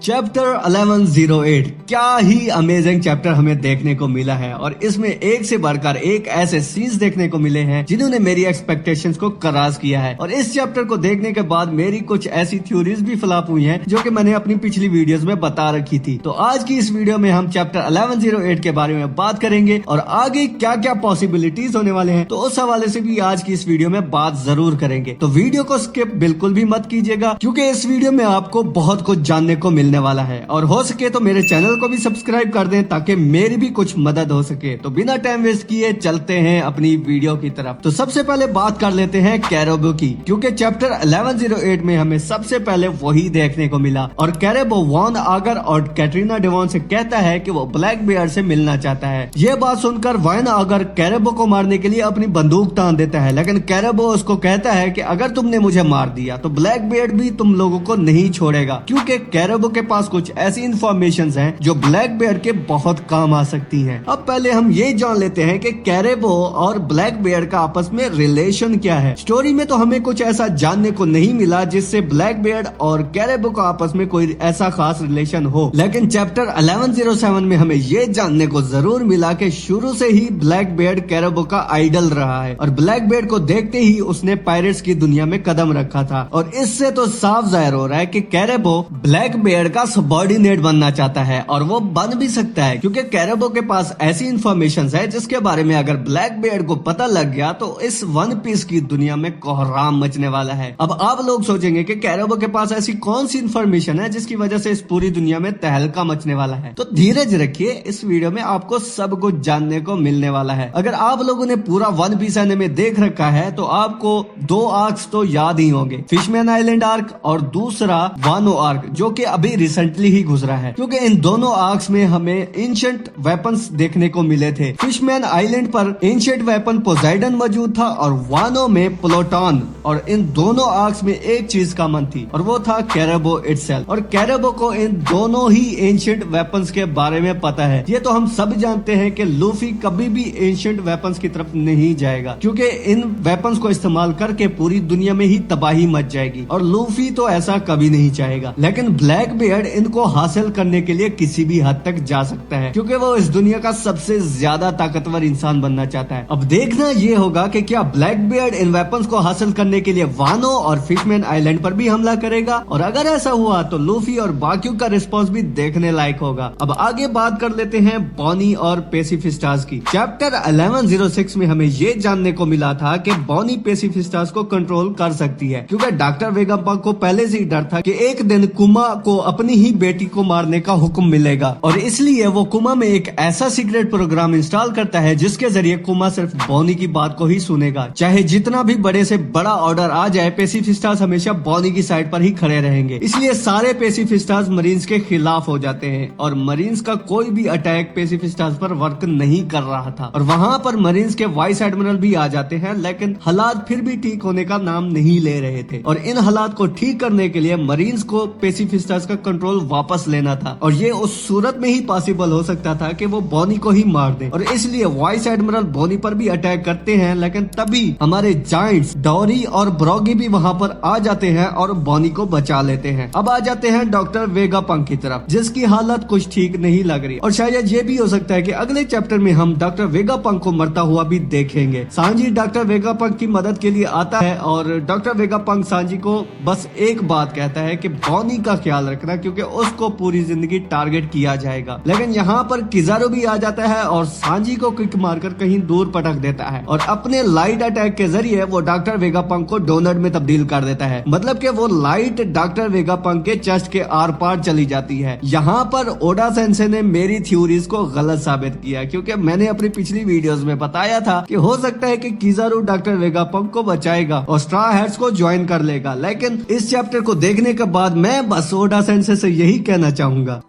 Chapter 1108 क्या ही amazing chapter हमें देखने को मिला है और इसमें एक से बढ़कर एक ऐसे सीन्स देखने को मिले हैं जिन्होंने मेरी एक्सपेक्टेशंस को क्रॉस किया है। और इस चैप्टर को देखने के बाद मेरी कुछ ऐसी थ्योरीज भी फ्लॉप हुई हैं जो कि मैंने अपनी पिछली वीडियोस में बता रखी थी। तो आज की इस वीडियो में हम चैप्टर 1108 के बारे में बात करेंगे और आगे क्या क्या पॉसिबिलिटीज होने वाले हैं, तो उस हवाले से भी आज की इस वीडियो में बात जरूर करेंगे। तो वीडियो को स्किप बिल्कुल भी मत कीजिएगा क्योंकि इस वीडियो में आपको बहुत कुछ जानने को मिलने वाला है। और हो सके तो मेरे चैनल को भी सब्सक्राइब कर दें ताकि मेरी भी कुछ मदद हो सके। तो बिना टाइम वेस्ट किए चलते हैं अपनी वीडियो की तरफ। तो सबसे पहले बात कर लेते हैं कैरेबो की, क्योंकि चैप्टर 1108 में हमें सबसे पहले वही देखने को मिला। और कैरेबो वॉन आगर और कैटरीना डेवॉन से कहता है कि वो ब्लैक बियर्ड से मिलना चाहता है। ये बात सुनकर वॉन आगर कैरेबो को मारने के लिए अपनी बंदूक तान देता है, लेकिन कैरेबो उसको कहता है कि अगर तुमने मुझे मार दिया तो ब्लैक बियर्ड भी तुम लोगों को नहीं छोड़ेगा, क्योंकि कैरेबो के पास कुछ ऐसी इंफॉर्मेशन हैं जो ब्लैक बियर्ड के बहुत काम आ सकती हैं। अब पहले हम ये जान लेते हैं कि कैरेबो और ब्लैक बियर्ड का आपस में रिलेशन क्या है। स्टोरी में तो हमें कुछ ऐसा जानने को नहीं मिला जिससे ब्लैक बियर्ड और कैरेबो का आपस में कोई ऐसा खास रिलेशन हो, लेकिन चैप्टर 1107 में हमें ये जानने को जरूर मिला कि शुरू से ही ब्लैक बियर्ड कैरेबो का आइडल रहा है और ब्लैक बियर्ड को देखते ही उसने पायरेट्स की दुनिया में कदम रखा था। और इससे तो साफ जाहिर हो रहा है कि कैरेबो ब्लैक बियर्ड का सबऑर्डिनेट बनना चाहता है, और वो बन भी सकता है क्योंकि कैरेबो के पास ऐसी इंफॉर्मेशन है जिसके बारे में अगर ब्लैक बियर्ड को पता लग गया तो इस वन पीस की दुनिया में कोहराम मचने वाला है। अब आप लोग सोचेंगे कि कैरेबो के पास ऐसी कौन सी इंफॉर्मेशन है जिसकी वजह से इस पूरी दुनिया में तहलका मचने वाला है। तो धीरज रखिए, इस वीडियो में आपको सब कुछ जानने को मिलने वाला है। अगर आप लोगों ने पूरा वन पीस एनिमे देख रखा है तो आपको दो आर्क्स तो याद ही होंगे, फिशमैन आइलैंड आर्क और दूसरा वानो आर्क, जो कि अभी रिसेंटली ही गुजरा है, क्योंकि इन दोनों आर्क्स में हमें एंशिएंट वेपन्स देखने को मिले थे। फिशमैन आइलैंड पर एंशिएंट वेपन पोजाइडन मौजूद था और वानो में प्लूटोन, और इन दोनों आर्क्स में एक चीज कॉमन थी और वो था कैरेबो इटसेल्फ। और कैरेबो को इन दोनों ही एंशिएंट वेपन्स के बारे में पता है। ये तो हम सब जानते हैं कि लूफी कभी भी एंशिएंट वेपन्स की तरफ नहीं जाएगा, क्योंकि इन वेपन्स को इस्तेमाल करके पूरी दुनिया में ही तबाही मच जाएगी और लूफी तो ऐसा कभी नहीं चाहेगा। लेकिन ब्लैक बियर्ड इनको हासिल करने के लिए किसी भी हद तक जा सकता है, क्योंकि वो इस दुनिया का सबसे ज्यादा ताकतवर इंसान बनना चाहता है। अब देखना ये होगा कि क्या ब्लैक बियर्ड इन वेपन्स को हासिल करने के लिए वानो और फिशमैन आइलैंड पर भी हमला करेगा, और अगर ऐसा हुआ तो लूफी और बाकियों का रिस्पॉन्स भी देखने लायक होगा। अब आगे बात कर लेते हैं बॉनी और पेसिफिस्टास की। चैप्टर 1106 में हमें ये जानने को मिला था कि बॉनी पेसिफिस्टास को कंट्रोल कर सकती है, क्योंकि डॉक्टर वेगापंक को पहले से ही डर था कि एक दिन कुमा को अपनी ही बेटी को मारने का हुक्म मिलेगा, और इसलिए वो कुमा में एक ऐसा सीक्रेट प्रोग्राम इंस्टॉल करता है जिसके जरिए कुमा सिर्फ बॉनी की बात को ही सुनेगा। चाहे जितना भी बड़े से बड़ा ऑर्डर आ जाए, पेसिफिस्टास हमेशा बॉनी की साइड पर ही खड़े रहेंगे। इसलिए सारे पेसिफिस्टास मरीन्स के खिलाफ हो जाते हैं और मरीन्स का कोई भी अटैक पेसिफिस्टास पर वर्क नहीं कर रहा था। और वहाँ पर मरीन्स के वाइस एडमिरल भी आ जाते हैं, लेकिन हालात फिर भी ठीक होने का नाम नहीं ले रहे थे। और इन हालात को ठीक करने के लिए मरीन्स को पेसिफिस्टास का कंट्रोल वापस लेना था, और ये उस सूरत में ही पॉसिबल हो सकता था कि वो बॉनी को ही मार दे। और इसलिए वाइस एडमिरल बॉनी पर भी अटैक करते हैं, लेकिन तभी हमारे जायंट्स डोरी और ब्रॉगी भी वहाँ पर आ जाते हैं और बॉनी को बचा लेते हैं। अब आ जाते हैं डॉक्टर वेगापंक की तरफ, जिसकी हालत कुछ ठीक नहीं लग रही, और शायद ये भी हो सकता है कि अगले चैप्टर में हम डॉक्टर वेगापंक को मरता हुआ भी देखेंगे। सांजी डॉक्टर वेगापंक की मदद के लिए आता है और डॉक्टर वेगापंक सांजी को बस एक बात कहता है कि बॉनी का ख्याल रखना, क्योंकि उसको पूरी जिंदगी टारगेट किया जाएगा। लेकिन यहाँ पर किजारो भी आ जाता है और सांजी को किक मारकर कहीं दूर पटक देता है और अपने लाइट अटैक के जरिए वो डॉक्टर वेगापंक को डोनट में तब्दील कर देता है। मतलब कि वो लाइट डॉक्टर वेगापंक के चेस्ट के आर पार चली जाती है। यहाँ पर ओडा सेंसे ने मेरी थ्योरीज को गलत साबित किया, क्योंकि मैंने अपनी पिछली वीडियोस में बताया था कि हो सकता है कि किजारू डॉक्टर वेगापंक को बचाएगा और स्ट्रॉ हैट्स को ज्वाइन कर लेगा। लेकिन इस चैप्टर को देखने के बाद मैं बस ओडा सेंसे से यही कहना चाहूंगा,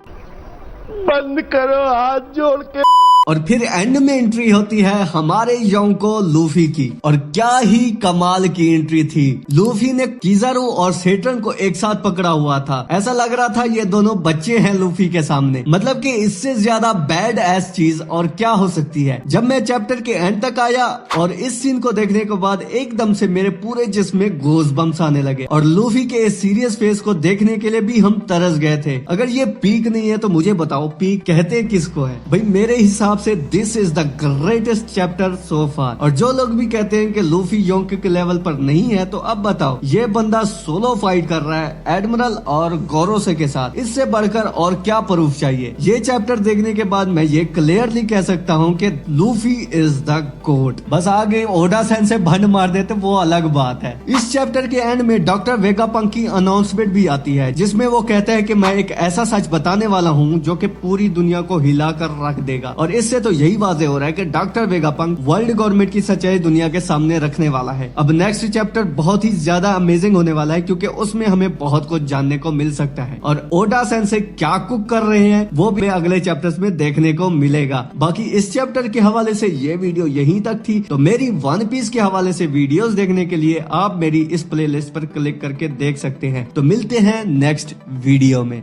बंद करो हाथ जोड़ के। और फिर एंड में एंट्री होती है हमारे योंको लूफी की, और क्या ही कमाल की एंट्री थी। लूफी ने किजारू और सेटरन को एक साथ पकड़ा हुआ था, ऐसा लग रहा था ये दोनों बच्चे हैं लूफी के सामने। मतलब कि इससे ज्यादा बैड एस चीज और क्या हो सकती है। जब मैं चैप्टर के एंड तक आया और इस सीन को देखने के बाद एकदम से मेरे पूरे जिस्म में गोज बम्स आने लगे, और लूफी के इस सीरियस फेस को देखने के लिए भी हम तरस गए थे। अगर ये पीक नहीं है तो मुझे बताओ पीक कहते किसको है भाई। मेरे हिसाब से this is the greatest chapter so far. और जो लोग भी कहते हैं कि लूफी योंको के लेवल पर नहीं है, तो अब बताओ ये बंदा सोलो फाइट कर रहा है एडमिरल और गोरोसे के साथ, इससे बढ़कर और क्या प्रूफ चाहिए। ये चैप्टर देखने के बाद मैं ये क्लियरली कह सकता हूँ कि लूफी इज द गोट। बस आगे ओडा सेंसे भंड मार देते वो अलग बात है। इस चैप्टर के एंड में डॉक्टर वेगापंक की अनाउंसमेंट भी आती है, जिसमें वो कहते हैं कि मैं एक ऐसा सच बताने वाला हूँ जो कि पूरी दुनिया को हिला कर रख देगा। और इससे तो यही वाज़ेह हो रहा है कि डॉक्टर वेगापंक वर्ल्ड गवर्नमेंट की सच्चाई दुनिया के सामने रखने वाला है। अब नेक्स्ट चैप्टर बहुत ही ज्यादा अमेजिंग होने वाला है, क्योंकि उसमें हमें बहुत कुछ जानने को मिल सकता है। और ओडा सेंसे क्या कुक कर रहे हैं वो भी अगले चैप्टर्स में देखने को मिलेगा। बाकी इस चैप्टर के हवाले से ये वीडियो यहीं तक थी। तो मेरी वन पीस के हवाले से वीडियोस देखने के लिए आप मेरी इस प्लेलिस्ट पर क्लिक करके देख सकते हैं। तो मिलते हैं नेक्स्ट वीडियो में।